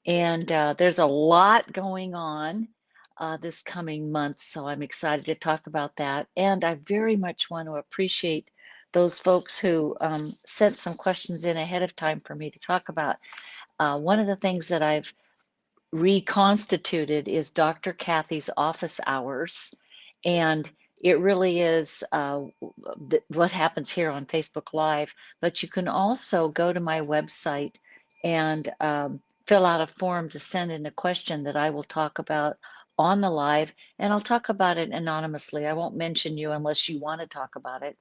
And there's a lot going on this coming month, so I'm excited to talk about that. And I very much want to appreciate those folks who sent some questions in ahead of time for me to talk about. One of the things that I've reconstituted is Dr. Kathy's office hours. And it really is what happens here on Facebook Live. But you can also go to my website and fill out a form to send in a question that I will talk about on the live. And I'll talk about it anonymously. I won't mention you unless you want to talk about it.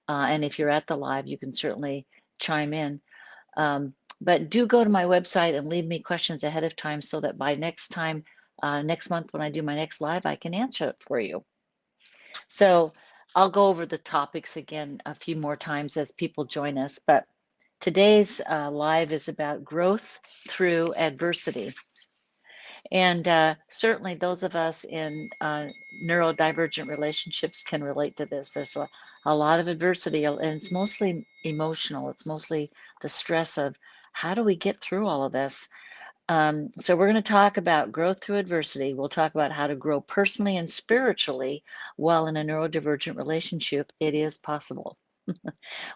And if you're at the live, you can certainly chime in. But do go to my website and leave me questions ahead of time so that by next time, next month when I do my next live, I can answer it for you. So I'll go over the topics again a few more times as people join us. But today's live is about growth through adversity. And certainly those of us in neurodivergent relationships can relate to this. There's a lot of adversity, and it's mostly emotional. It's mostly the stress of how do we get through all of this? So we're going to talk about growth through adversity. We'll talk about how to grow personally and spiritually while in a neurodivergent relationship. It is possible.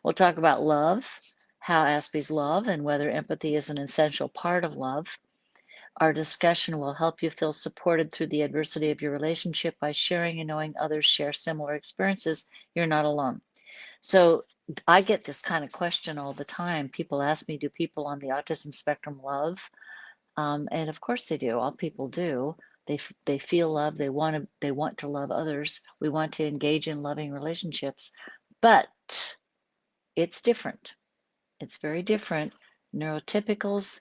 We'll talk about love, how Aspies love, and whether empathy is an essential part of love. Our discussion will help you feel supported through the adversity of your relationship by sharing and knowing others share similar experiences. You're not alone. So I get this kind of question all the time. People ask me, do people on the autism spectrum love? And of course they do. All people do. They feel love. They want to love others. We want to engage in loving relationships, but it's different. It's very different. Neurotypicals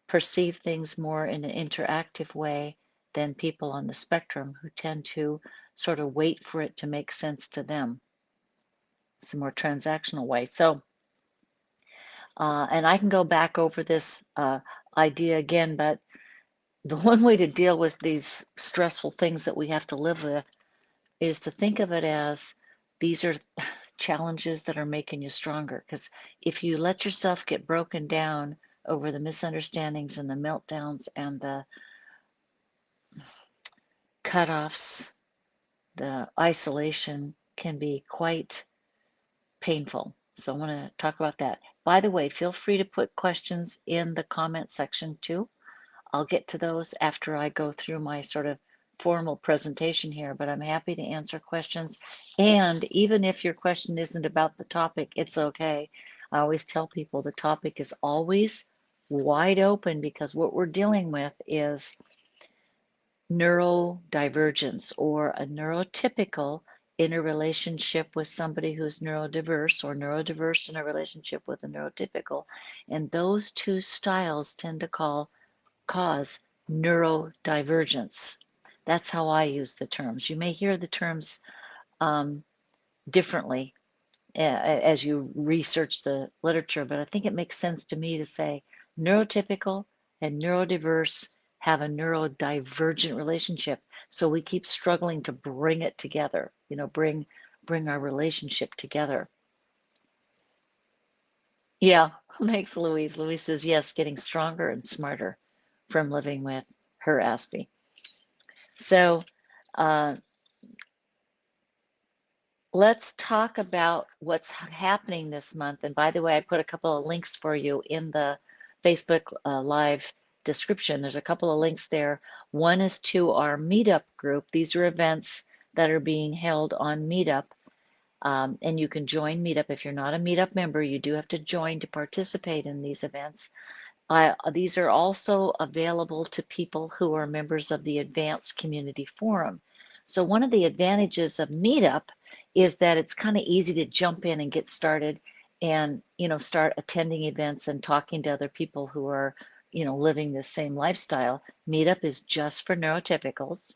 perceive things more in an interactive way than people on the spectrum who tend to sort of wait for it to make sense to them. It's a more transactional way. So, and I can go back over this idea again, but the one way to deal with these stressful things that we have to live with is to think of it as these are challenges that are making you stronger. Because if you let yourself get broken down over the misunderstandings and the meltdowns and the cutoffs, the isolation can be quite painful. So I want to talk about that. By the way, feel free to put questions in the comment section too. I'll get to those after I go through my sort of formal presentation here, but I'm happy to answer questions. And even if your question isn't about the topic, it's okay. I always tell people the topic is always wide open because what we're dealing with is neurodivergence or a neurotypical in a relationship with somebody who's neurodiverse or neurodiverse in a relationship with a neurotypical. And those two styles tend to cause neurodivergence. That's how I use the terms. You may hear the terms differently as you research the literature, but I think it makes sense to me to say neurotypical and neurodiverse have a neurodivergent relationship. So we keep struggling to bring it together, bring our relationship together. Yeah, thanks, Louise. Louise says, yes, getting stronger and smarter from living with her Aspie. So uh, let's talk about what's happening this month. And by the way, I put a couple of links for you in the Facebook Live description. There's a couple of links there. One is to our Meetup group. These are events that are being held on Meetup. And you can join Meetup. If you're not a Meetup member, you do have to join to participate in these events. These are also available to people who are members of the Advanced Community Forum. So one of the advantages of Meetup is that it's kind of easy to jump in and get started and, start attending events and talking to other people who are, living the same lifestyle. Meetup is just for neurotypicals.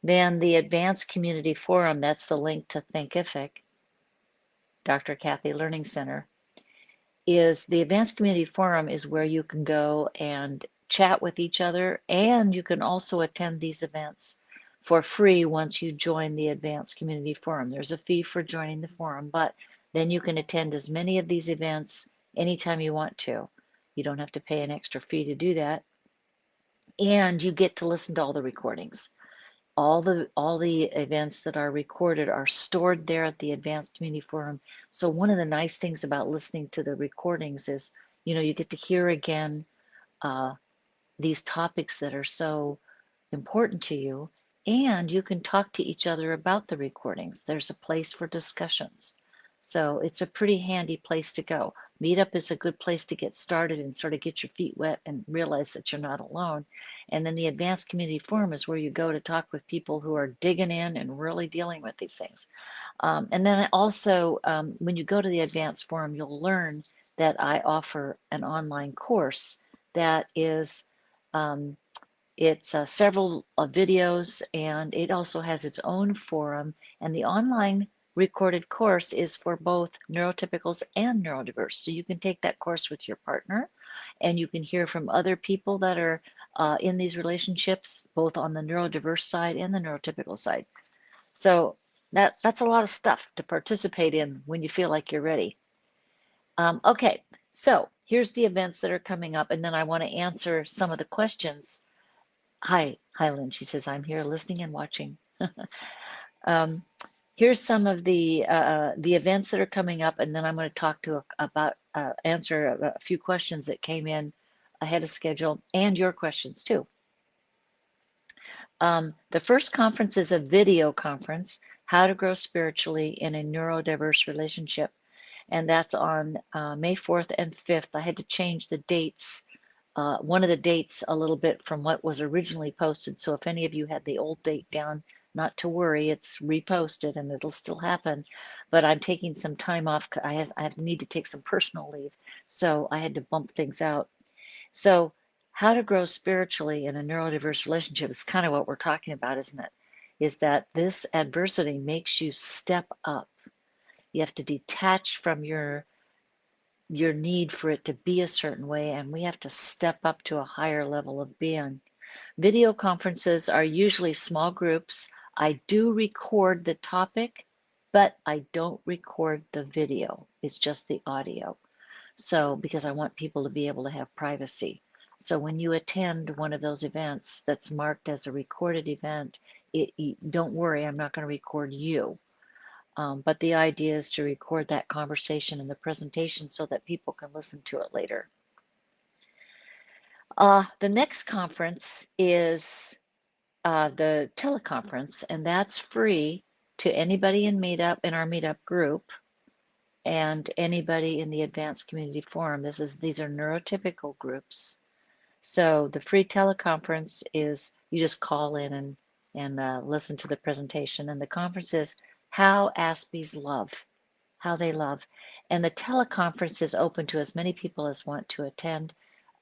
Then the Advanced Community Forum, that's the link to Thinkific, Dr. Kathy Learning Center. Is the Advanced Community Forum is where you can go and chat with each other, and you can also attend these events for free once you join the Advanced Community Forum. There's a fee for joining the forum, but then you can attend as many of these events anytime you want to. You don't have to pay an extra fee to do that. And you get to listen to all the recordings. All the events that are recorded are stored there at the Advanced Community Forum. So one of the nice things about listening to the recordings is, you get to hear again uh, these topics that are so important to you, and you can talk to each other about the recordings. There's a place for discussions. So it's a pretty handy place to go. Meetup is a good place to get started and sort of get your feet wet and realize that you're not alone. And then the Advanced Community Forum is where you go to talk with people who are digging in and really dealing with these things. And then also, when you go to the Advanced Forum, you'll learn that I offer an online course that is um, it's several videos, and it also has its own forum. And the online recorded course is for both neurotypicals and neurodiverse. So you can take that course with your partner, and you can hear from other people that are in these relationships, both on the neurodiverse side and the neurotypical side. So that's a lot of stuff to participate in when you feel like you're ready. Okay, so here's the events that are coming up, and then I want to answer some of the questions. Hi, Lynn. She says, I'm here listening and watching. Um, here's some of the events that are coming up, and then I'm going to talk about answer a few questions that came in ahead of schedule, and your questions too. The first conference is a video conference, How to Grow Spiritually in a Neurodiverse Relationship, and that's on May 4th and 5th. I had to change the dates, one of the dates a little bit from what was originally posted. So if any of you had the old date down, not to worry, it's reposted and it'll still happen. But I'm taking some time off. I need to take some personal leave, so I had to bump things out. So how to grow spiritually in a neurodiverse relationship is kind of what we're talking about, isn't it? Is that this adversity makes you step up. You have to detach from your need for it to be a certain way, and we have to step up to a higher level of being. Video conferences are usually small groups. I do record the topic, but I don't record the video. It's just the audio. So, because I want people to be able to have privacy. So when you attend one of those events that's marked as a recorded event, don't worry, I'm not going to record you. But the idea is to record that conversation and the presentation so that people can listen to it later. The next conference is the teleconference, and that's free to anybody in our meetup group and anybody in the Advanced Community Forum. These are neurotypical groups. So the free teleconference is you just call in and listen to the presentation, and the conference is How Aspies Love. How they love. And the teleconference is open to as many people as want to attend.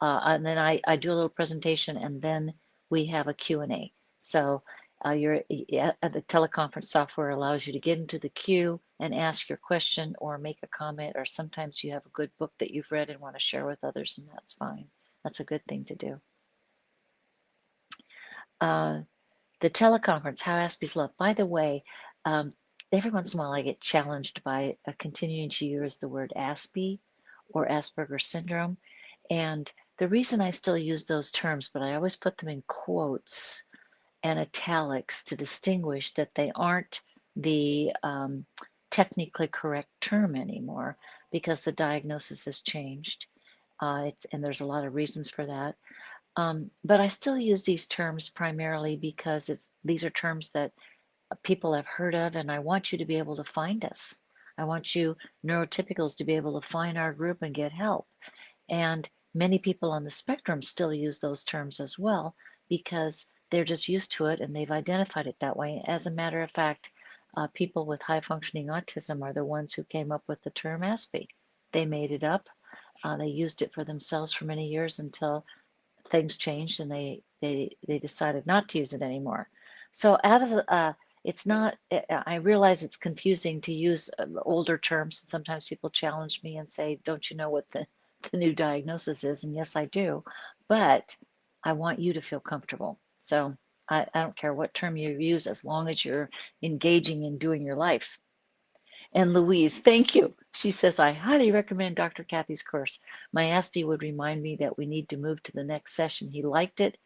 And then I do a little presentation, and then we have a Q&A. So the teleconference software allows you to get into the queue and ask your question or make a comment, or sometimes you have a good book that you've read and want to share with others, and that's fine. That's a good thing to do. Uh, the teleconference, How Aspies Love. By the way, every once in a while I get challenged by continuing to use the word Aspie or Asperger's syndrome. And the reason I still use those terms, but I always put them in quotes and italics to distinguish that they aren't the technically correct term anymore because the diagnosis has changed. And there's a lot of reasons for that. But I still use these terms primarily because these are terms that people have heard of, and I want you to be able to find us. I want you neurotypicals to be able to find our group and get help. And many people on the spectrum still use those terms as well because they're just used to it and they've identified it that way. As a matter of fact, people with high functioning autism are the ones who came up with the term Aspie. They made it up. They used it for themselves for many years until things changed and they decided not to use it anymore. So it's not, I realize it's confusing to use older terms. And sometimes people challenge me and say, don't you know what the new diagnosis is? And yes, I do, but I want you to feel comfortable. So I don't care what term you use as long as you're engaging in doing your life. And Louise, thank you. She says, I highly recommend Dr. Kathy's course. My Aspie would remind me that we need to move to the next session. He liked it,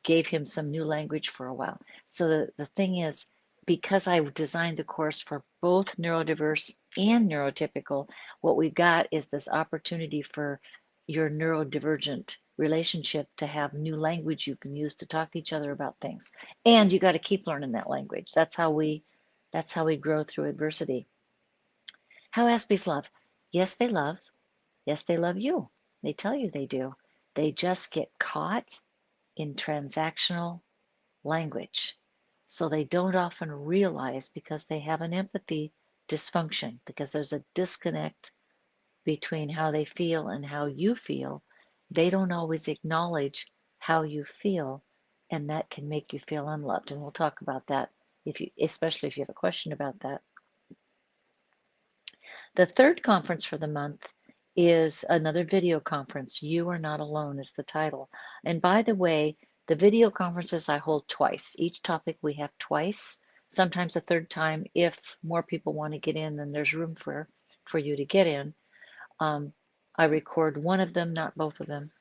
gave him some new language for a while. So the thing is, because I designed the course for both neurodiverse and neurotypical, what we've got is this opportunity for your neurodivergent relationship to have new language you can use to talk to each other about things. And you got to keep learning that language. That's how we grow through adversity. How Aspies love. Yes, they love. Yes, they love you. They tell you they do. They just get caught in transactional language. So they don't often realize because they have an empathy dysfunction, because there's a disconnect between how they feel and how you feel. They don't always acknowledge how you feel, and that can make you feel unloved. And we'll talk about that if you, especially if you have a question about that. The third conference for the month is another video conference. You Are Not Alone is the title. And by the way, the video conferences I hold twice. Each topic we have twice, sometimes a third time if more people want to get in, then there's room for you to get in. I record one of them, not both of them,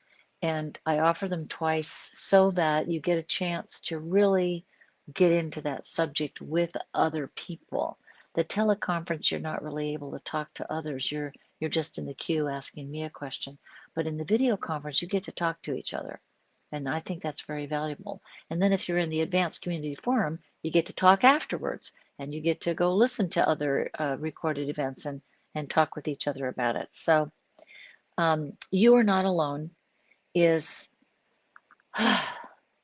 and I offer them twice so that you get a chance to really get into that subject with other people. The teleconference, you're not really able to talk to others. You're just in the queue asking me a question. But in the video conference, you get to talk to each other. And I think that's very valuable. And then if you're in the advanced community forum, you get to talk afterwards and you get to go listen to other recorded events and talk with each other about it. So You Are Not Alone is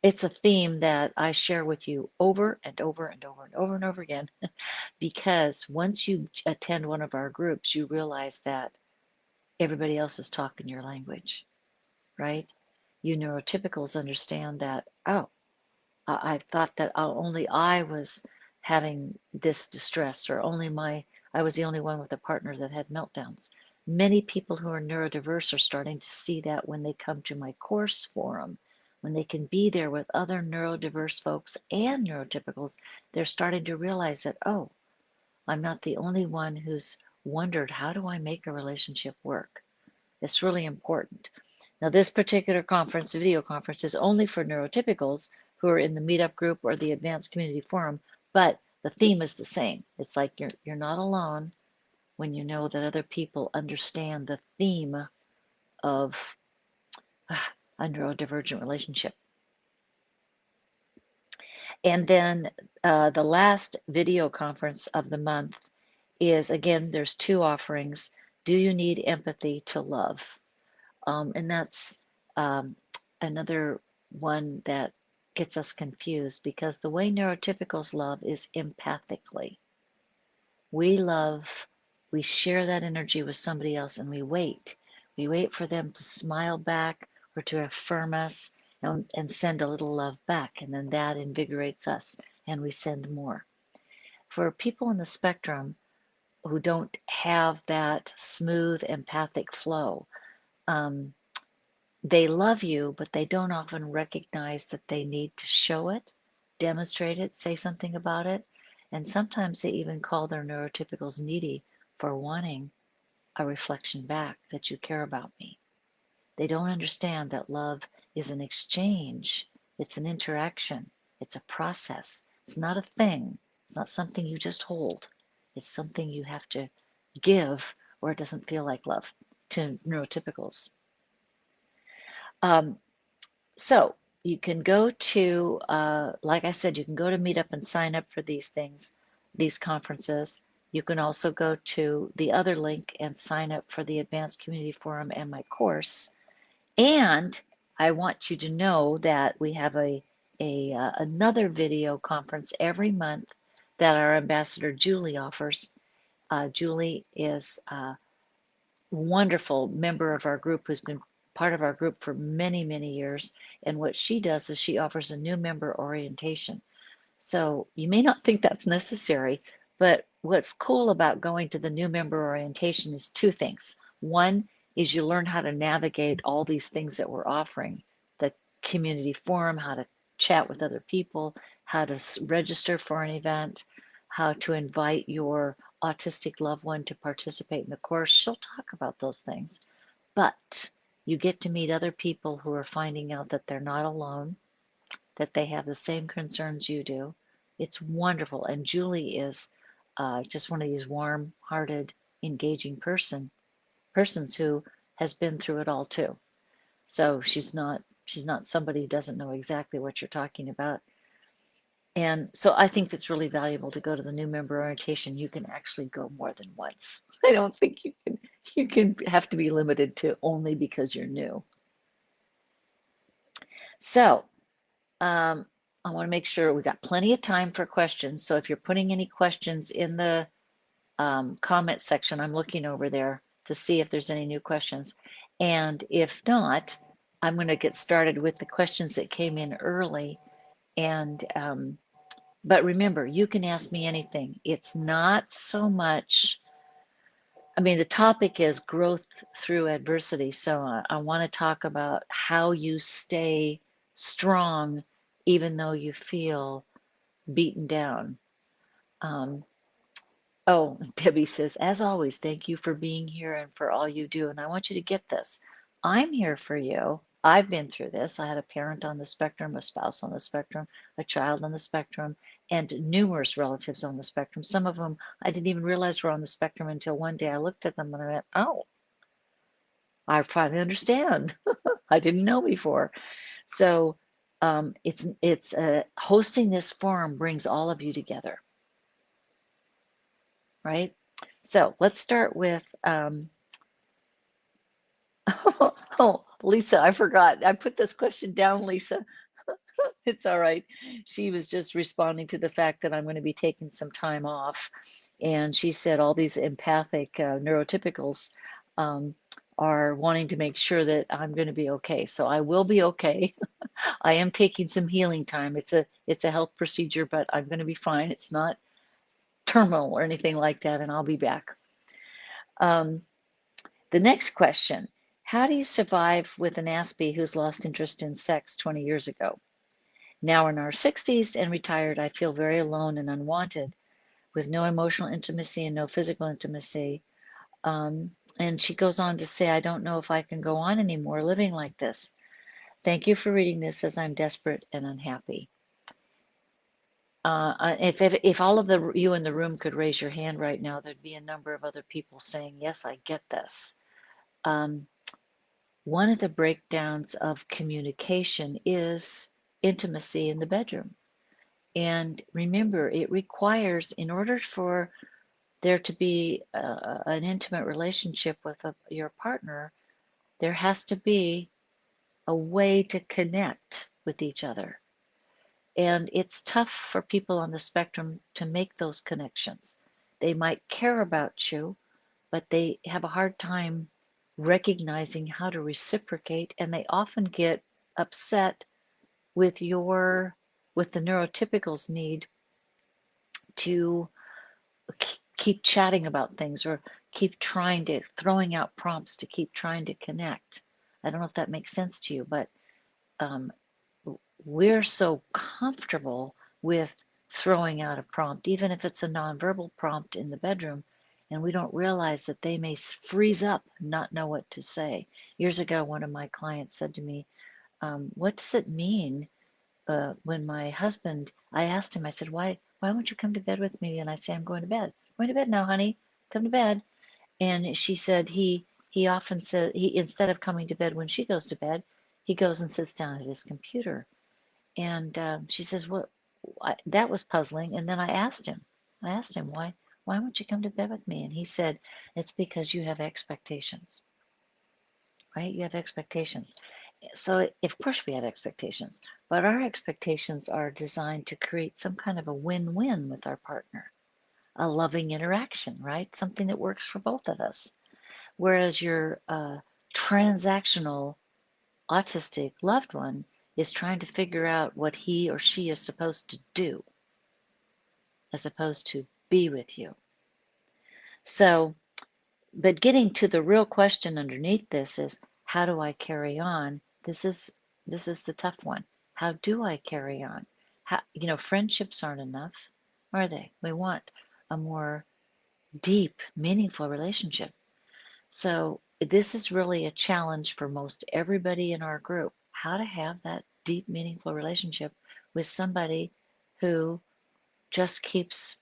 it's a theme that I share with you over and over and over and over and over again because once you attend one of our groups, you realize that everybody else is talking your language, right? You neurotypicals understand that, oh, I thought that only I was having this distress, or I was the only one with a partner that had meltdowns. Many people who are neurodiverse are starting to see that when they come to my course forum, when they can be there with other neurodiverse folks and neurotypicals, they're starting to realize that, oh, I'm not the only one who's wondered, how do I make a relationship work? It's really important. Now, this particular conference, video conference, is only for neurotypicals who are in the meetup group or the advanced community forum, but the theme is the same. It's like you're not alone when you know that other people understand the theme of a neurodivergent relationship. And then the last video conference of the month is, again, there's two offerings. Do you need empathy to love? And that's um, another one that gets us confused because the way neurotypicals love is empathically. We love, we share that energy with somebody else and we wait. We wait for them to smile back or to affirm us and send a little love back. And then that invigorates us and we send more. For people in the spectrum who don't have that smooth empathic flow, um, they love you, but they don't often recognize that they need to show it, demonstrate it, say something about it. And sometimes they even call their neurotypicals needy for wanting a reflection back that you care about me. They don't understand that love is an exchange, it's an interaction, it's a process. It's not a thing, it's not something you just hold. It's something you have to give or it doesn't feel like love to neurotypicals. Um, So you can go to, like I said, you can go to Meetup and sign up for these things, these conferences. You can also go to the other link and sign up for the Advanced Community Forum and my course. And I want you to know that we have another video conference every month that our ambassador Julie offers. Julie is wonderful member of our group who's been part of our group for many, many years. And what she does is she offers a new member orientation. So you may not think that's necessary, but what's cool about going to the new member orientation is two things. One is you learn how to navigate all these things that we're offering, the community forum, how to chat with other people, how to register for an event, how to invite your autistic loved one to participate in the course, she'll talk about those things. But you get to meet other people who are finding out that they're not alone, that they have the same concerns you do. It's wonderful. And Julie is just one of these warm-hearted, engaging persons who has been through it all too. So she's not somebody who doesn't know exactly what you're talking about. And so I think it's really valuable to go to the new member orientation. You can actually go more than once. I don't think you can have to be limited to only because you're new. So I want to make sure we got plenty of time for questions. So if you're putting any questions in the comment section, I'm looking over there to see if there's any new questions. And if not, I'm going to get started with the questions that came in early. And but remember, you can ask me anything. It's not so much, I mean, the topic is growth through adversity. So I want to talk about how you stay strong even though you feel beaten down. Um, oh, Debbie says, as always, thank you for being here and for all you do. And I want you to get this. I'm here for you. I've been through this. I had a parent on the spectrum, a spouse on the spectrum, a child on the spectrum, and numerous relatives on the spectrum. Some of them I didn't even realize were on the spectrum until one day I looked at them and I went, oh, I finally understand. I didn't know before. So it's hosting this forum brings all of you together, right? So let's start with oh, Lisa, I forgot. I put this question down, Lisa. It's all right. She was just responding to the fact that I'm going to be taking some time off. And she said all these empathic neurotypicals um, are wanting to make sure that I'm going to be okay. So I will be okay. I am taking some healing time. It's a health procedure, but I'm going to be fine. It's not terminal or anything like that, and I'll be back. Um, the next question, how do you survive with an Aspie who's lost interest in sex 20 years ago? Now in our 60s and retired, I feel very alone and unwanted with no emotional intimacy and no physical intimacy. And she goes on to say, I don't know if I can go on anymore living like this. Thank you for reading this as I'm desperate and unhappy. If all of you in the room could raise your hand right now, there'd be a number of other people saying, yes, I get this. Um, One of the breakdowns of communication is intimacy in the bedroom. And remember, it requires, in order for there to be an intimate relationship with your partner, there has to be a way to connect with each other. And it's tough for people on the spectrum to make those connections. They might care about you, but they have a hard time recognizing how to reciprocate, and they often get upset with the neurotypical's need to keep chatting about things or keep throwing out prompts to keep trying to connect. I don't know if that makes sense to you, but um, we're so comfortable with throwing out a prompt, even if it's a nonverbal prompt in the bedroom, and we don't realize that they may freeze up and not know what to say. Years ago, one of my clients said to me, what does it mean when my husband, I asked him, I said, why won't you come to bed with me? And I say, I'm going to bed. Going to bed now, honey. Come to bed. And she said he often said instead of coming to bed when she goes to bed, he goes and sits down at his computer. And she says, "What?" That was puzzling. And then I asked him. Why won't you come to bed with me? And he said, it's because you have expectations, right? You have expectations. So of course we have expectations, but our expectations are designed to create some kind of a win-win with our partner, a loving interaction, right? Something that works for both of us. Whereas your transactional autistic loved one is trying to figure out what he or she is supposed to do as opposed to be with you. So, but getting to the real question underneath this is, how do I carry on? This is the tough one. How do I carry on? How, friendships aren't enough, are they? We want a more deep, meaningful relationship. So this is really a challenge for most everybody in our group, how to have that deep, meaningful relationship with somebody who just keeps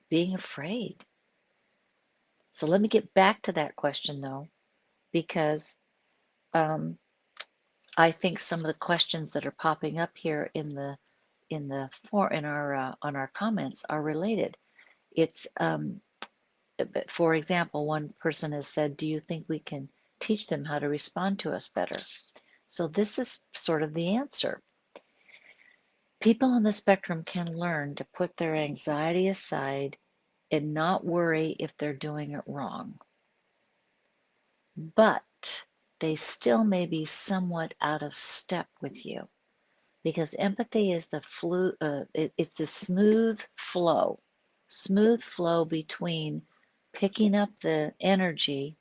being afraid. So let me get back to that question though, because um, I think some of the questions that are popping up here in our on our comments are related. It's for example, one person has said, "Do you think we can teach them how to respond to us better?" So this is sort of the answer. People on the spectrum can learn to put their anxiety aside and not worry if they're doing it wrong. But they still may be somewhat out of step with you because empathy is it's the smooth flow between picking up the energy,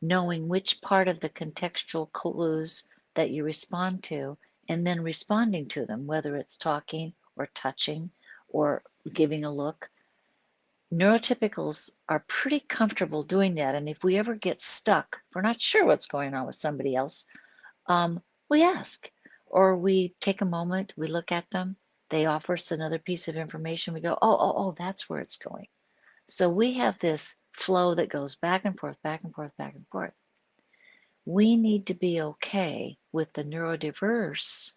knowing which part of the contextual clues that you respond to, and then responding to them, whether it's talking or touching or giving a look. Neurotypicals are pretty comfortable doing that. And if we ever get stuck, if we're not sure what's going on with somebody else, we ask, or we take a moment, we look at them, they offer us another piece of information, we go, oh, that's where it's going. So we have this flow that goes back and forth, back and forth, back and forth. We need to be okay with the neurodiverse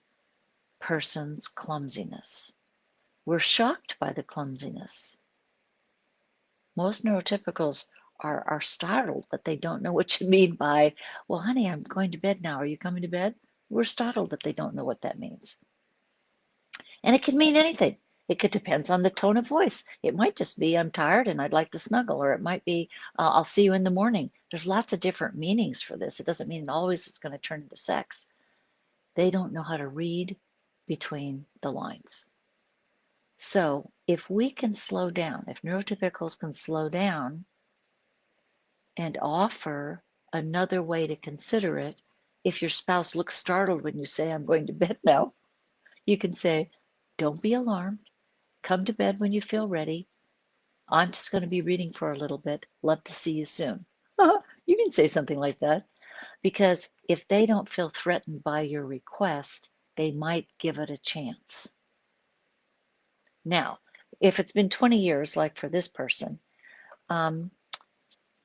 person's clumsiness. We're shocked by the clumsiness. Most neurotypicals are startled, but they don't know what you mean by, well, honey, I'm going to bed now. Are you coming to bed? We're startled that they don't know what that means. And it can mean anything. It could depends on the tone of voice. It might just be, I'm tired and I'd like to snuggle, or it might be, I'll see you in the morning. There's lots of different meanings for this. It doesn't mean always it's going to turn into sex. They don't know how to read between the lines. So if we can slow down, if neurotypicals can slow down and offer another way to consider it, if your spouse looks startled when you say, I'm going to bed now, you can say, don't be alarmed. Come to bed when you feel ready. I'm just going to be reading for a little bit. Love to see you soon. You can say something like that because if they don't feel threatened by your request, they might give it a chance. Now, if it's been 20 years, like for this person, um,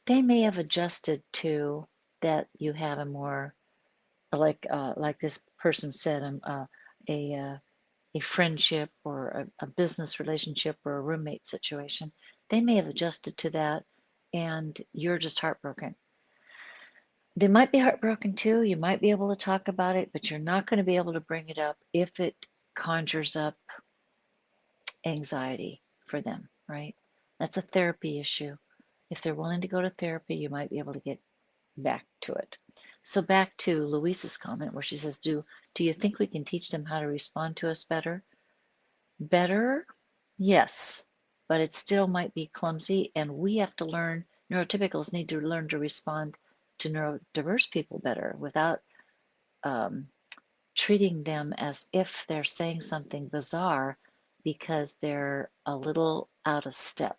they may have adjusted to that you have a more, like this person said, a, uh, a friendship or a business relationship or a roommate situation. They may have adjusted to that and you're just heartbroken. They might be heartbroken too. You might be able to talk about it, but you're not going to be able to bring it up if it conjures up anxiety for them, right? That's a therapy issue. If they're willing to go to therapy, you might be able to get back to it. So back to Louise's comment where she says, do you think we can teach them how to respond to us better? Better? Yes, but it still might be clumsy and we have to learn, neurotypicals need to learn to respond to neurodiverse people better without um, treating them as if they're saying something bizarre because they're a little out of step.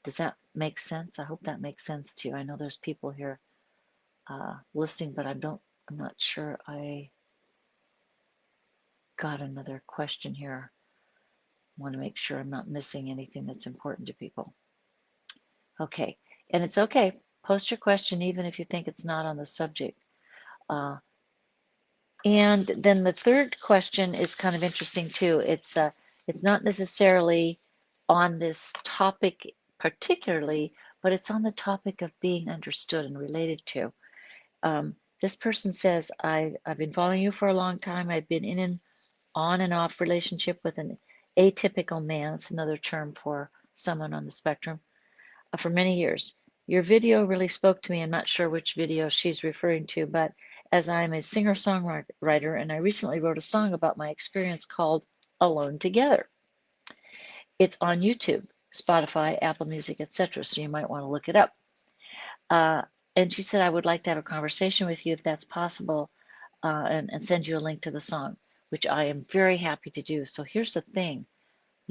Does that make sense? I hope that makes sense to you. I know there's people here listening, but I'm not sure I got another question here. I want to make sure I'm not missing anything that's important to people. Okay, and it's okay. Post your question even if you think it's not on the subject. Uh, and then the third question is kind of interesting too. It's not necessarily on this topic particularly, but it's on the topic of being understood and related to. This person says, I've been following you for a long time. I've been in an on and off relationship with an atypical man. It's another term for someone on the spectrum for many years. Your video really spoke to me. I'm not sure which video she's referring to, but as I'm a singer-songwriter and I recently wrote a song about my experience called Alone Together. It's on YouTube, Spotify, Apple Music, etc. So you might want to look it up. Uh, and she said, I would like to have a conversation with you if that's possible and send you a link to the song, which I am very happy to do. So here's the thing.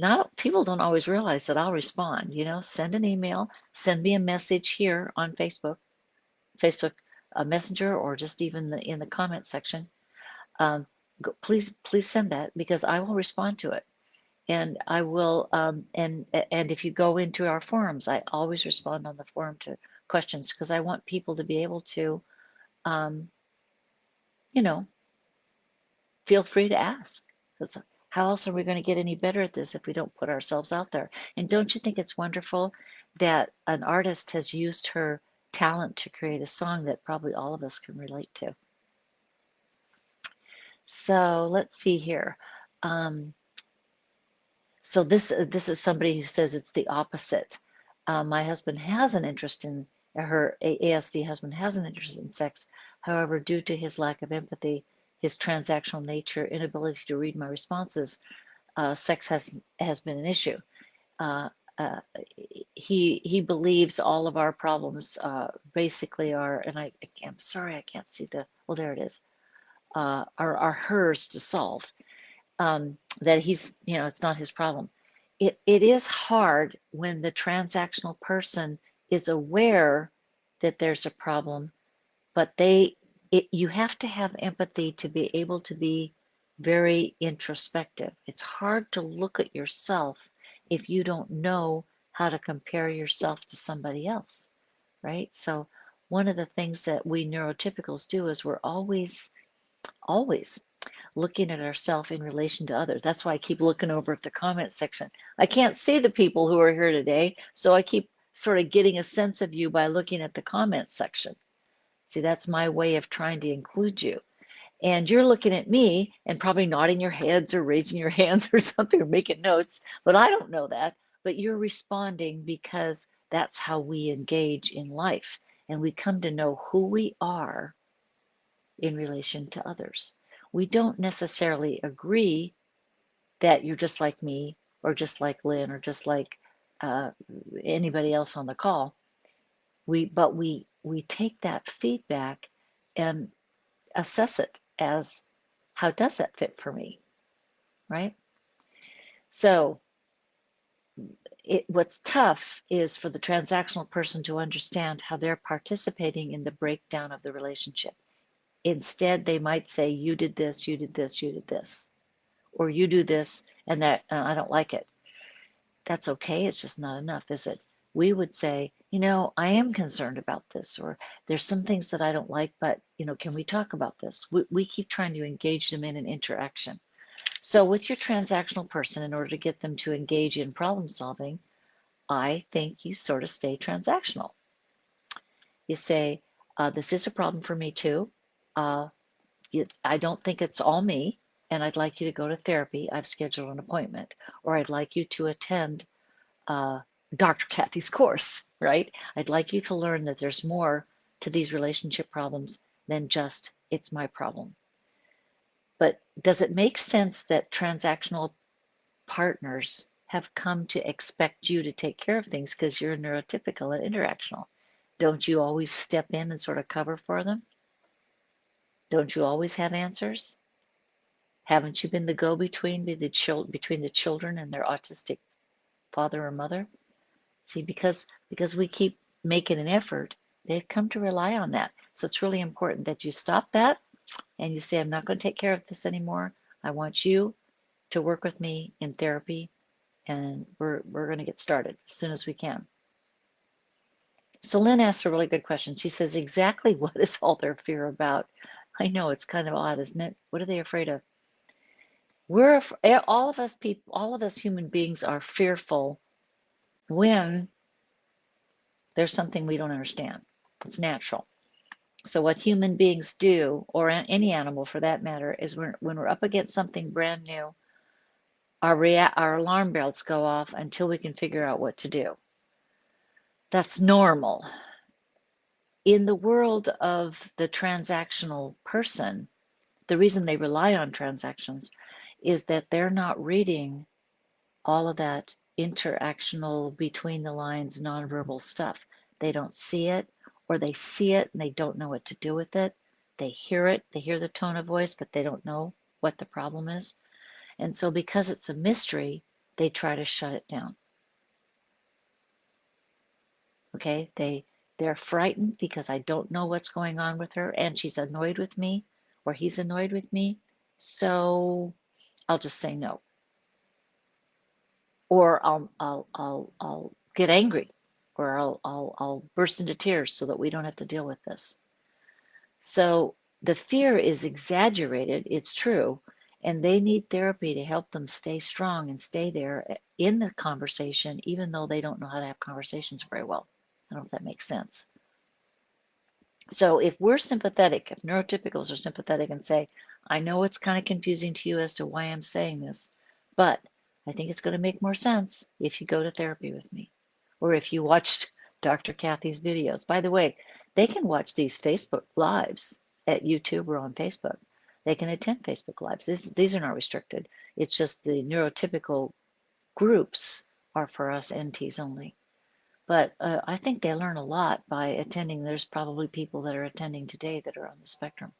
not people don't always realize that I'll respond. Send an email, send me a message here on Facebook Messenger, or just even in the comment section. Um, please send that, because I will respond to it. And I will, and if you go into our forums, I always respond on the forum to questions, because I want people to be able to, um, you know, feel free to ask. Because how else are we going to get any better at this if we don't put ourselves out there? And don't you think it's wonderful that an artist has used her talent to create a song that probably all of us can relate to? So let's see here. Um, So this is somebody who says it's the opposite. My husband has an interest in her ASD husband has an interest in sex. However, due to his lack of empathy, his transactional nature, inability to read my responses, sex has been an issue. Uh, uh, he believes all of our problems basically are, and I'm sorry I can't see well, there it is, are hers to solve, that it's not his problem. It is hard when the transactional person is aware that there's a problem, but you have to have empathy to be able to be very introspective. It's hard to look at yourself if you don't know how to compare yourself to somebody else, right? So one of the things that we neurotypicals do is we're always looking at ourselves in relation to others. That's why I keep looking over at the comment section. I can't see the people who are here today, so I keep sort of getting a sense of you by looking at the comment section. See, that's my way of trying to include you. And you're looking at me and probably nodding your heads or raising your hands or something, or making notes, but I don't know that. But you're responding because that's how we engage in life. And we come to know who we are in relation to others. We don't necessarily agree that you're just like me, or just like Lynn, or just like uh, anybody else on the call. But we take that feedback and assess it as, how does that fit for me, right? So what's tough is for the transactional person to understand how they're participating in the breakdown of the relationship. Instead, they might say, you did this, you did this, you did this, or you do this and that, and I don't like it. That's okay. It's just not enough, is it? We would say, I am concerned about this, or there's some things that I don't like, but, can we talk about this? We keep trying to engage them in an interaction. So with your transactional person, in order to get them to engage in problem solving, I think you sort of stay transactional. You say, this is a problem for me too. Uh, I don't think it's all me, and I'd like you to go to therapy. I've scheduled an appointment, or I'd like you to attend uh, Dr. Kathy's course, right? I'd like you to learn that there's more to these relationship problems than just, it's my problem. But does it make sense that transactional partners have come to expect you to take care of things because you're neurotypical and interactional? Don't you always step in and sort of cover for them? Don't you always have answers? Haven't you been the go-between between the children and their autistic father or mother? See, because we keep making an effort, they've come to rely on that. So it's really important that you stop that and you say, I'm not going to take care of this anymore. I want you to work with me in therapy, and we're going to get started as soon as we can. So Lynn asked a really good question. She says, exactly what is all their fear about? I know, it's kind of odd, isn't it? What are they afraid of? All of us human beings are fearful when there's something we don't understand. It's natural. So what human beings do, or any animal for that matter, is when we're up against something brand new, our alarm bells go off until we can figure out what to do. That's normal. In the world of the transactional person, the reason they rely on transactions is that they're not reading all of that interactional, between the lines, nonverbal stuff. They don't see it, or they see it and they don't know what to do with it. They hear the tone of voice, but they don't know what the problem is. And so because it's a mystery, they try to shut it down. Okay, they're frightened because I don't know what's going on with her, and she's annoyed with me, or he's annoyed with me. So I'll just say no, or I'll get angry, or I'll burst into tears so that we don't have to deal with this. So the fear is exaggerated. It's true, and they need therapy to help them stay strong and stay there in the conversation, even though they don't know how to have conversations very well. I don't know if that makes sense. So if we're sympathetic, if neurotypicals are sympathetic and say, I know it's kind of confusing to you as to why I'm saying this, but I think it's going to make more sense if you go to therapy with me, or if you watched Dr. Kathy's videos. By the way, they can watch these Facebook lives at YouTube or on Facebook. They can attend Facebook lives. These are not restricted. It's just the neurotypical groups are for us NTs only. But I think they learn a lot by attending. There's probably people that are attending today that are on the spectrum.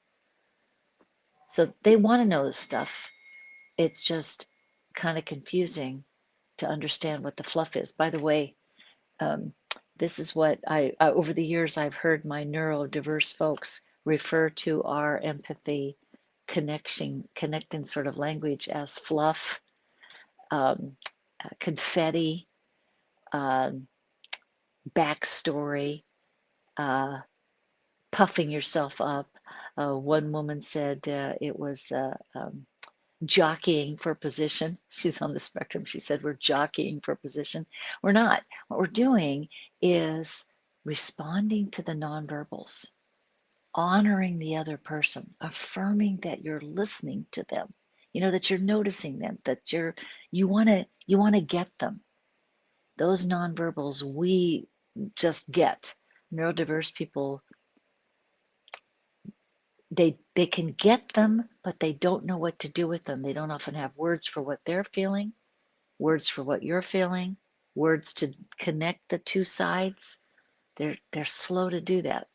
So they want to know this stuff. It's just kind of confusing to understand what the fluff is. By the way, um, this is what over the years, I've heard my neurodiverse folks refer to our empathy connecting sort of language as fluff, um, confetti, um, backstory, uh, puffing yourself up. One woman said it was jockeying for position. She's on the spectrum. She said, we're jockeying for position. We're not. What we're doing is responding to the nonverbals, honoring the other person, affirming that you're listening to them, that you're noticing them, that you want to get them. Those nonverbals we just get. Neurodiverse people, they can get them, but they don't know what to do with them. They don't often have words for what they're feeling, words for what you're feeling, words to connect the two sides. They're slow to do that.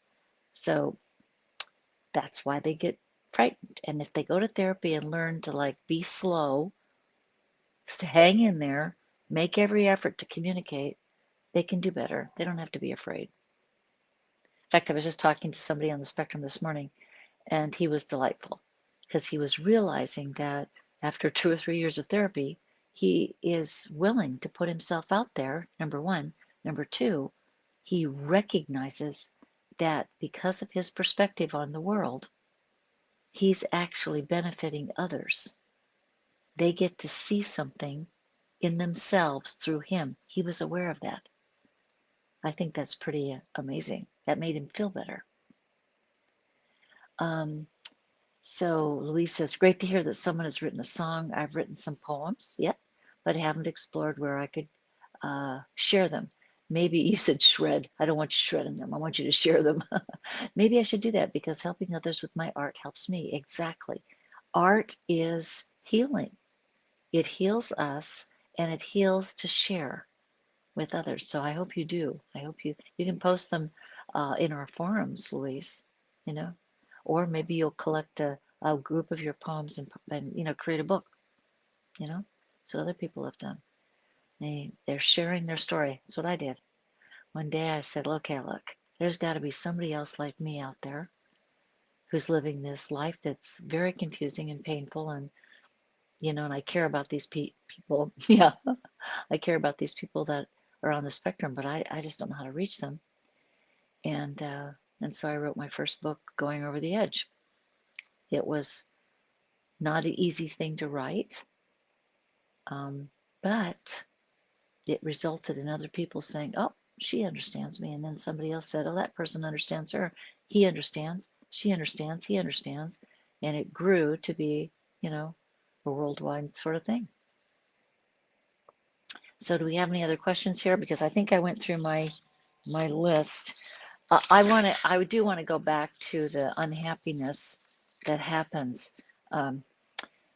So that's why they get frightened. And if they go to therapy and learn to like be slow, to hang in there, make every effort to communicate, they can do better. They don't have to be afraid. In fact, I was just talking to somebody on the spectrum this morning, and he was delightful because he was realizing that after 2 or 3 years of therapy, he is willing to put himself out there, number one. Number two, he recognizes that because of his perspective on the world, he's actually benefiting others. They get to see something in themselves through him. He was aware of that. I think that's pretty amazing. That made him feel better. Um, So Louise says, great to hear that someone has written a song. I've written some poems yet, but haven't explored where I could share them. Maybe you said shred. I don't want you shredding them. I want you to share them. Maybe I should do that because helping others with my art helps me. Exactly. Art is healing. It heals us and it heals to share with others. So I hope you do. I hope you can post them in our forums, Louise, you know, or maybe you'll collect a group of your poems and create a book, you know. So other people have done. They're sharing their story. That's what I did. One day I said, okay, look, there's got to be somebody else like me out there who's living this life that's very confusing and painful and I care about these people. Yeah, I care about these people that are on the spectrum, but I just don't know how to reach them. And so I wrote my first book, Going Over the Edge. It was not an easy thing to write, but it resulted in other people saying, "Oh, she understands me," and then somebody else said, "Oh, that person understands her. He understands. She understands. He understands," and it grew to be, a worldwide sort of thing. So, do we have any other questions here? Because I think I went through my list. I do want to go back to the unhappiness that happens. Um,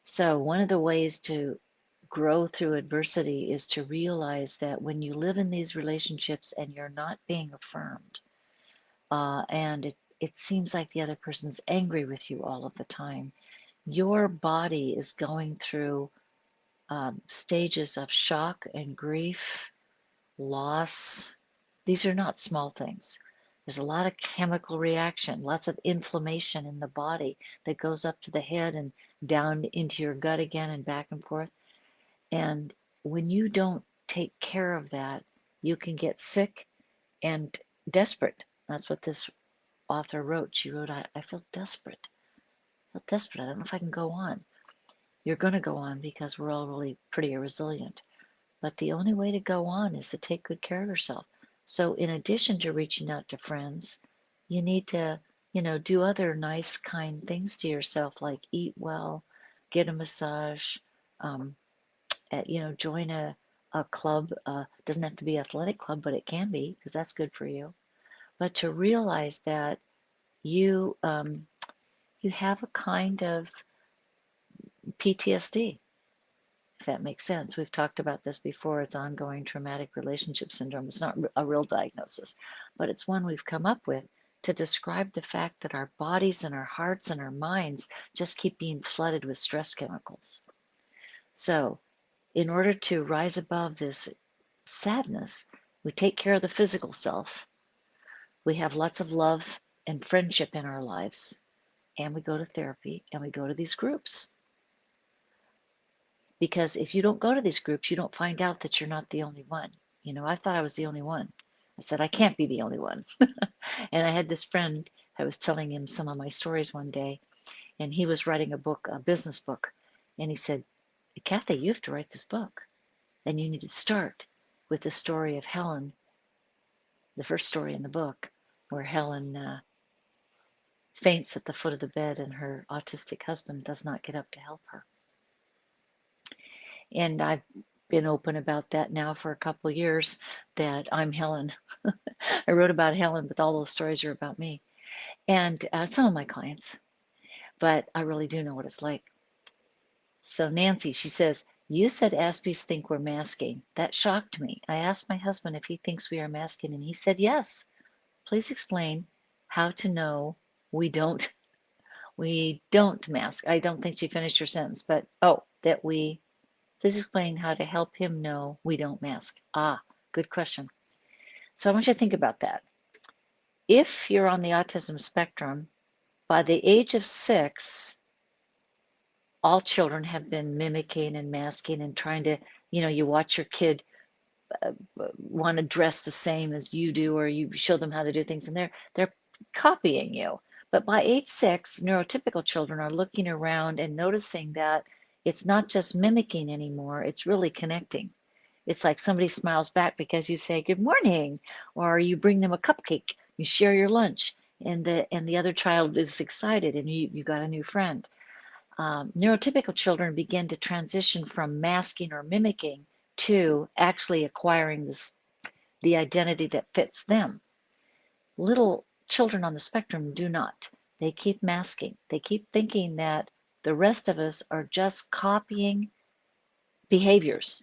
so one of the ways to grow through adversity is to realize that when you live in these relationships and you're not being affirmed, and it seems like the other person's angry with you all of the time, your body is going through stages of shock and grief, loss. These are not small things. There's a lot of chemical reaction, lots of inflammation in the body that goes up to the head and down into your gut again and back and forth. And when you don't take care of that, you can get sick and desperate. That's what this author wrote. She wrote, I feel desperate. I feel desperate. I don't know if I can go on. You're going to go on because we're all really pretty resilient. But the only way to go on is to take good care of yourself. So, in addition to reaching out to friends, you need to, do other nice, kind things to yourself, like eat well, get a massage, um, join a club. Doesn't have to be athletic club, but it can be because that's good for you. But to realize that you you have a kind of PTSD, if that makes sense. We've talked about this before. It's ongoing traumatic relationship syndrome. It's not a real diagnosis, but it's one we've come up with to describe the fact that our bodies and our hearts and our minds just keep being flooded with stress chemicals. So, in order to rise above this sadness, we take care of the physical self. We have lots of love and friendship in our lives, and we go to therapy and we go to these groups. Because if you don't go to these groups, you don't find out that you're not the only one. I thought I was the only one. I said, I can't be the only one. And I had this friend, I was telling him some of my stories one day, and he was writing a book, a business book. And he said, Kathy, you have to write this book. And you need to start with the story of Helen, the first story in the book, where Helen faints at the foot of the bed and her autistic husband does not get up to help her. And I've been open about that now for a couple of years that I'm Helen. I wrote about Helen, but all those stories are about me and some of my clients, but I really do know what it's like. So Nancy, she says, you said Aspies think we're masking. That shocked me. I asked my husband if he thinks we are masking, and he said yes. Please explain how to know we don't mask. I don't think she finished her sentence, but that we please explain how to help him know we don't mask. Ah, good question. So I want you to think about that. If you're on the autism spectrum, by the age of 6, all children have been mimicking and masking and trying to, you watch your kid want to dress the same as you do, or you show them how to do things, and they're copying you. But by age 6, neurotypical children are looking around and noticing that it's not just mimicking anymore, it's really connecting. It's like somebody smiles back because you say good morning, or you bring them a cupcake, you share your lunch, and the other child is excited, and you got a new friend. Neurotypical children begin to transition from masking or mimicking to actually acquiring the identity that fits them. Little children on the spectrum do not. They keep masking. They keep thinking that the rest of us are just copying behaviors,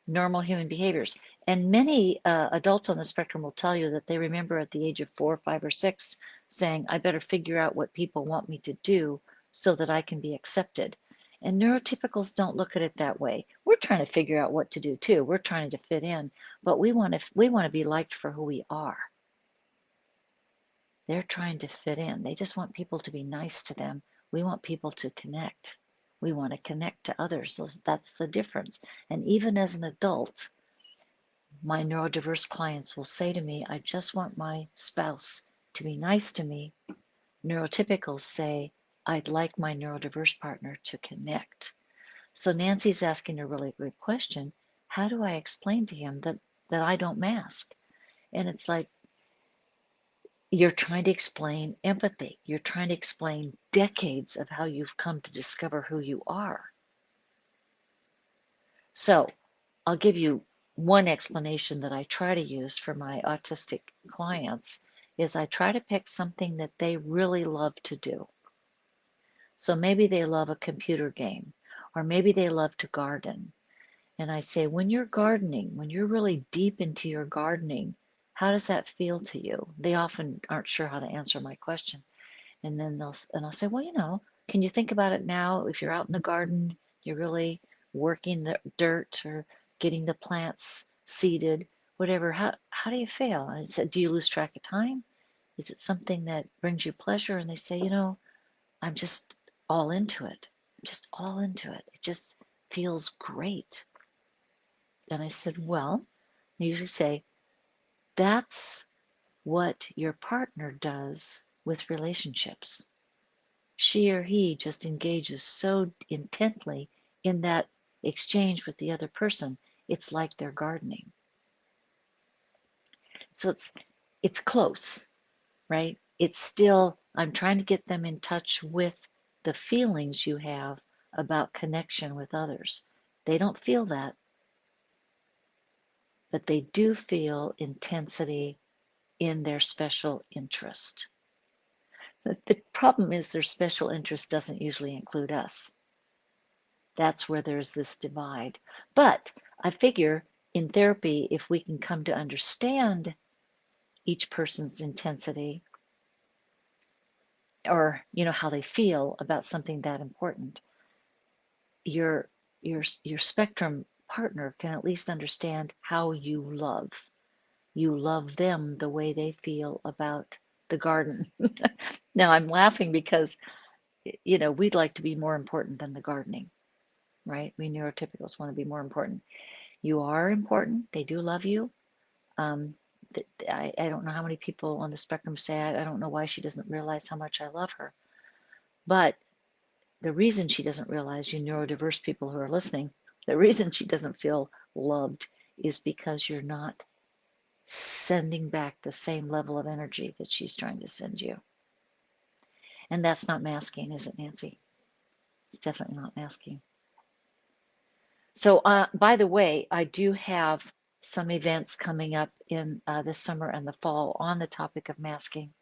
normal human behaviors. And many adults on the spectrum will tell you that they remember at the age of 4, 5, or 6 saying, I better figure out what people want me to do so that I can be accepted. And neurotypicals don't look at it that way. We're trying to figure out what to do too. We're trying to fit in, but we want to be liked for who we are. They're trying to fit in. They just want people to be nice to them. We want people to connect. We want to connect to others. So that's the difference. And even as an adult, my neurodiverse clients will say to me, I just want my spouse to be nice to me. Neurotypicals say, I'd like my neurodiverse partner to connect. So Nancy's asking a really good question. How do I explain to him that I don't mask? And it's like, you're trying to explain empathy. You're trying to explain decades of how you've come to discover who you are. So I'll give you one explanation that I try to use for my autistic clients is I try to pick something that they really love to do. So maybe they love a computer game, or maybe they love to garden. And I say, when you're gardening, when you're really deep into your gardening, how does that feel to you? They often aren't sure how to answer my question. And then I'll say, well, can you think about it now? If you're out in the garden, you're really working the dirt or getting the plants seeded, whatever. How do you feel? And I said, do you lose track of time? Is it something that brings you pleasure? And they say, I'm just all into it. Just all into it. It just feels great. And I said, well, I usually say, that's what your partner does with relationships. She or he just engages so intently in that exchange with the other person. It's like they're gardening. So it's close, right? It's still, I'm trying to get them in touch with the feelings you have about connection with others. They don't feel that, but they do feel intensity in their special interest. The problem is their special interest doesn't usually include us. That's where there's this divide. But I figure in therapy, if we can come to understand each person's intensity or how they feel about something that important, your your spectrum partner can at least understand how you love. You love them the way they feel about the garden. Now I'm laughing because we'd like to be more important than the gardening, right? We neurotypicals want to be more important. You are important. They do love you. Um, I don't know how many people on the spectrum say, I don't know why she doesn't realize how much I love her. But the reason she doesn't realize, you neurodiverse people who are listening, the reason she doesn't feel loved is because you're not sending back the same level of energy that she's trying to send you. And that's not masking, is it, Nancy? It's definitely not masking. So, by the way, I do have some events coming up in this summer and the fall on the topic of masking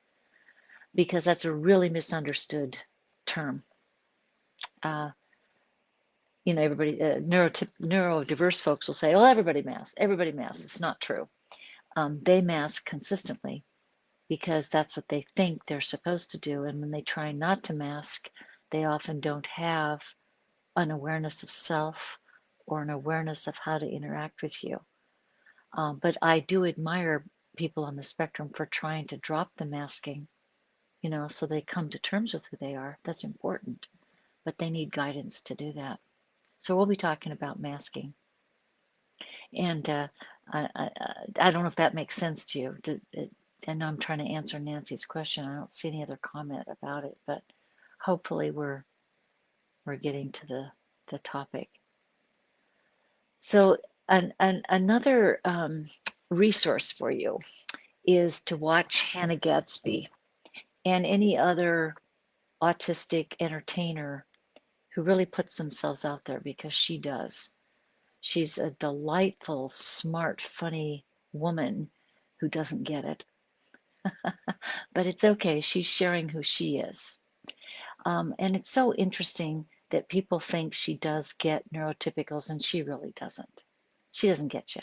because that's a really misunderstood term. Uh, everybody, neurodiverse folks will say, "Oh, everybody masks. Everybody masks." It's not true. They mask consistently because that's what they think they're supposed to do. And when they try not to mask, they often don't have an awareness of self or an awareness of how to interact with you. But I do admire people on the spectrum for trying to drop the masking, so they come to terms with who they are. That's important, but they need guidance to do that. So we'll be talking about masking. And I don't know if that makes sense to you. I know I'm trying to answer Nancy's question. I don't see any other comment about it, but hopefully we're getting to the topic. So another resource for you is to watch Hannah Gadsby and any other autistic entertainer who really puts themselves out there because she does. She's a delightful, smart, funny woman who doesn't get it. But it's okay. She's sharing who she is. And it's so interesting that people think she does get neurotypicals and she really doesn't. She doesn't get you.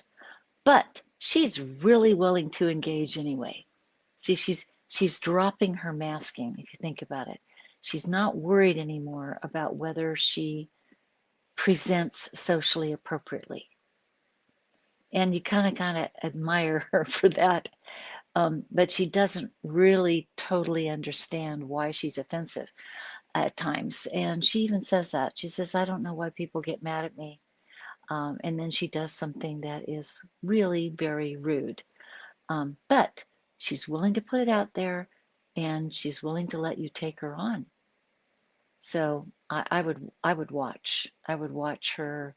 But she's really willing to engage anyway. See, she's dropping her masking, if you think about it. She's not worried anymore about whether she presents socially appropriately. And you kind of admire her for that. But she doesn't really totally understand why she's offensive at times. And she even says that. She says, I don't know why people get mad at me. And then she does something that is really very rude. But she's willing to put it out there and she's willing to let you take her on. So I would watch. I would watch her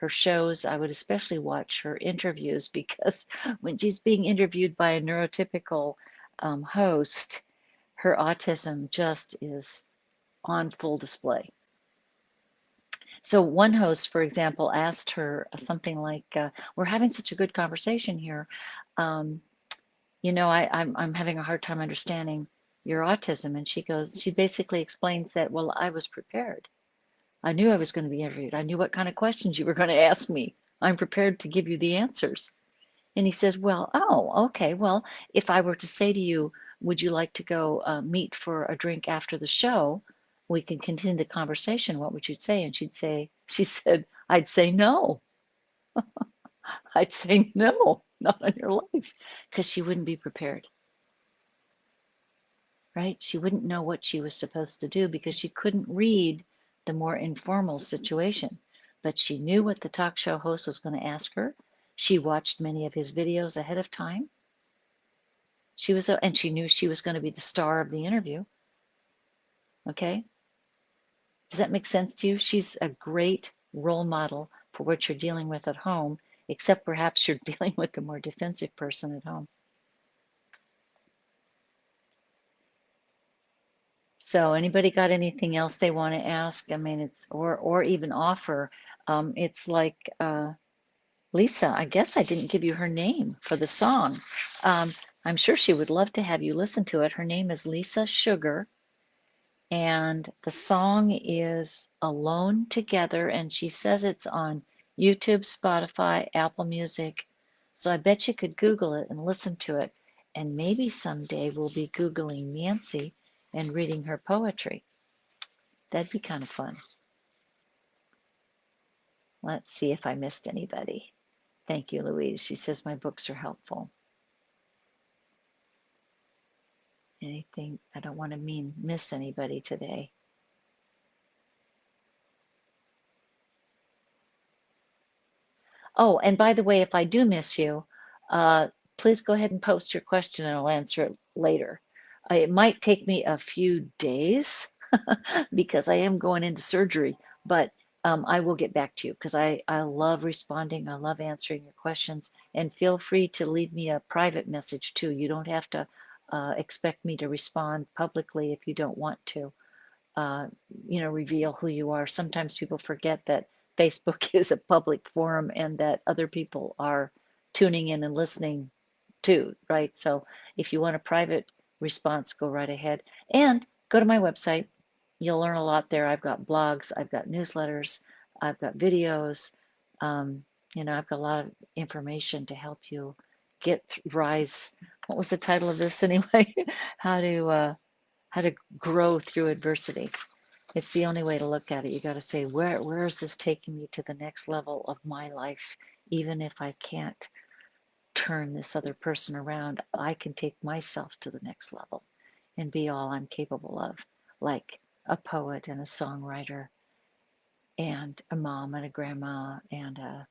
shows. I would especially watch her interviews because when she's being interviewed by a neurotypical host, her autism just is on full display. So one host, for example, asked her something like, "We're having such a good conversation here. Um, I'm having a hard time understanding your autism." And she basically explains that, well, I was prepared. I knew I was going to be interviewed. I knew what kind of questions you were going to ask me. I'm prepared to give you the answers. And he said, well, oh, okay. Well, if I were to say to you, would you like to go meet for a drink after the show? we can continue the conversation. What would you say? And she said, I'd say no. I'd say no, not in your life, because she wouldn't be prepared, right? She wouldn't know what she was supposed to do because she couldn't read the more informal situation. But she knew what the talk show host was going to ask her. She watched many of his videos ahead of time. And she knew she was going to be the star of the interview. Okay. Does that make sense to you? She's a great role model for what you're dealing with at home, except perhaps you're dealing with a more defensive person at home. So anybody got anything else they want to ask? I mean, it's or even offer. It's like Lisa. I guess I didn't give you her name for the song. Um, I'm sure she would love to have you listen to it. Her name is Lisa Sugar, and the song is Alone Together, and she says it's on YouTube, Spotify, Apple Music. So I bet you could Google it and listen to it. And maybe someday we'll be Googling Nancy and reading her poetry. That'd be kind of fun. Let's see if I missed anybody. Thank you, Louise. She says my books are helpful. Anything? I don't want to miss anybody today. Oh, and by the way, if I do miss you, uh, please go ahead and post your question and I'll answer it later. It might take me a few days because I am going into surgery, but I will get back to you because I love responding. I love answering your questions. And feel free to leave me a private message too. You don't have to expect me to respond publicly if you don't want to. uh, reveal who you are. Sometimes people forget that Facebook is a public forum and that other people are tuning in and listening too, right? So if you want a private response, go right ahead and go to my website. You'll learn a lot there. I've got blogs, I've got newsletters, I've got videos. Um, I've got a lot of information to help you rise. What was the title of this anyway? How to how to grow through adversity. It's the only way to look at it. You got to say, where is this taking me to the next level of my life? Even if I can't turn this other person around, I can take myself to the next level and be all I'm capable of, like a poet and a songwriter and a mom and a grandma and a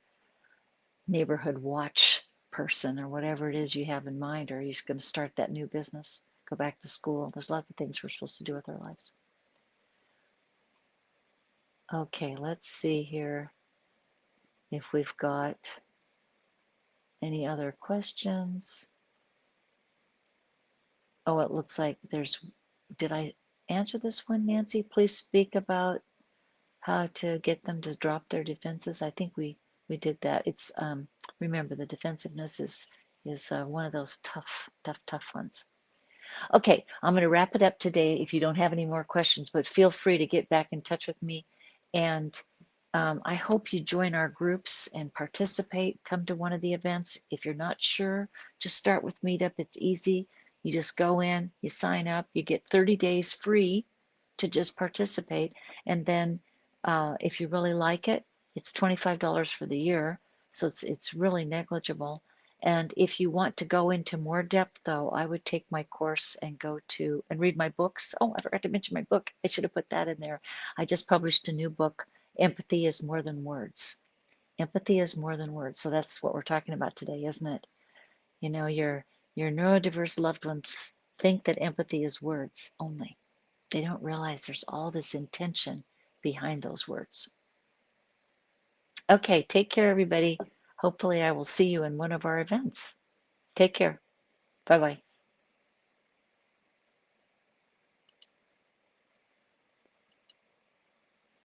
neighborhood watch person or whatever it is you have in mind, or you're just going to start that new business, go back to school. There's lots of things we're supposed to do with our lives. Okay, let's see here if we've got any other questions. Oh, it looks like did I answer this one, Nancy? Please speak about how to get them to drop their defenses. I think we did that. It's remember the defensiveness is one of those tough ones. Okay, I'm going to wrap it up today if you don't have any more questions, but feel free to get back in touch with me. And I hope you join our groups and participate. Come to one of the events. If you're not sure, just start with Meetup. It's easy. You just go in, you sign up, you get 30 days free to just participate. And then if you really like it, it's $25 for the year. So it's really negligible. And if you want to go into more depth, though, I would take my course and go to and read my books. Oh, I forgot to mention my book. I should have put that in there. I just published a new book, Empathy is More Than Words. Empathy is more than words. So that's what we're talking about today, isn't it? Your neurodiverse loved ones think that empathy is words only. They don't realize there's all this intention behind those words. Okay, take care, everybody. Hopefully, I will see you in one of our events. Take care. Bye bye.